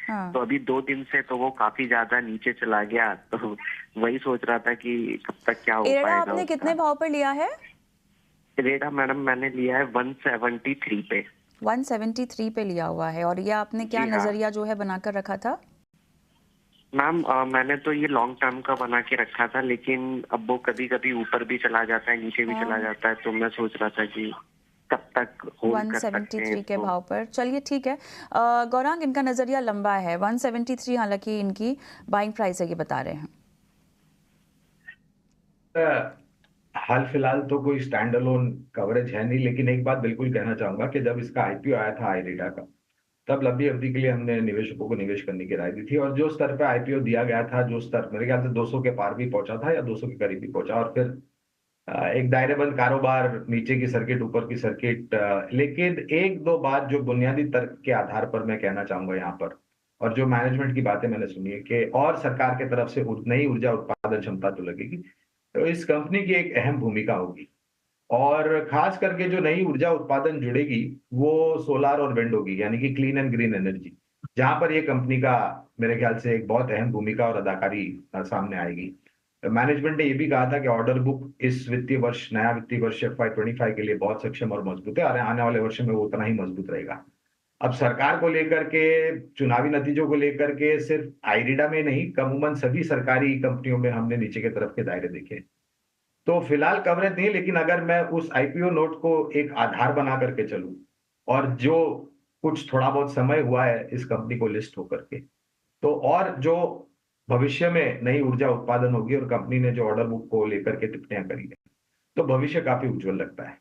हाँ। तो अभी 2 दिन से तो वो काफी ज्यादा नीचे चला गया, तो वही सोच रहा था कि कब तक क्या हो इरेडा पाएगा आपने कितने उसका। भाव पर लिया है? रेडा मैडम मैंने लिया है 173 पे। 173 पे लिया हुआ है। और ये आपने क्या जी हाँ नजरिया जो है बनाकर रखा था? मैम, मैंने तो ये लॉन्ग टर्म का बना के रखा था, लेकिन अब वो कभी कभी ऊपर भी चला जाता है, नीचे भी चला हाँ, जाता है, तो मैं सोच रहा था कि कब तक होल्ड कर सकते हैं 173 के इसको। भाव पर। चलिए ठीक है। गौरांग, इनका नजरिया लंबा है। 173 हालांकि इनकी बाइंग प्राइस है, ये बता रहे हैं। हाल फिलहाल तो कोई स्टैंड अलोन कवरेज है नहीं, लेकिन एक बात बिल्कुल कहना चाहूंगा कि जब इसका आईपीओ आया था आईरेडा का, तब लंबी अवधि के लिए हमने निवेशकों को निवेश करने की राय दी थी। और जो स्तर पे आईपीओ दिया गया था, जो स्तर मेरे ख्याल से 200 के पार भी पहुंचा था या 200 के करीब भी पहुंचा, और फिर एक दायरेबंद कारोबार, नीचे की सर्किट ऊपर की सर्किट। लेकिन एक दो बात जो बुनियादी तर्क के आधार पर मैं कहना चाहूंगा यहाँ पर, और जो मैनेजमेंट की बातें मैंने सुनी है कि और सरकार की तरफ से नई ऊर्जा उत्पादन क्षमता तो लगेगी, तो इस कंपनी की एक अहम भूमिका होगी। और खास करके जो नई ऊर्जा उत्पादन जुड़ेगी वो सोलार और विंड होगी, यानी कि क्लीन एंड ग्रीन एनर्जी, जहां पर ये कंपनी का मेरे ख्याल से एक बहुत अहम भूमिका और अदाकारी सामने आएगी। मैनेजमेंट ने ये भी कहा था कि ऑर्डर बुक इस वित्तीय वर्ष, नया वित्तीय वर्ष FY25 के लिए बहुत सक्षम और मजबूत है, और आने वाले वर्ष में वो उतना ही मजबूत रहेगा। अब सरकार को लेकर के, चुनावी नतीजों को लेकर के, सिर्फ आईरिडा में नहीं, अमूमन सभी सरकारी कंपनियों में हमने नीचे के तरफ के दायरे देखे। तो फिलहाल कवरेज नहीं, लेकिन अगर मैं उस आईपीओ नोट को एक आधार बना करके चलूं, और जो कुछ थोड़ा बहुत समय हुआ है इस कंपनी को लिस्ट होकर के, तो और जो भविष्य में नई ऊर्जा उत्पादन होगी और कंपनी ने जो ऑर्डर बुक को लेकर के टिप्पणियां करी है, तो भविष्य काफी उज्जवल लगता है।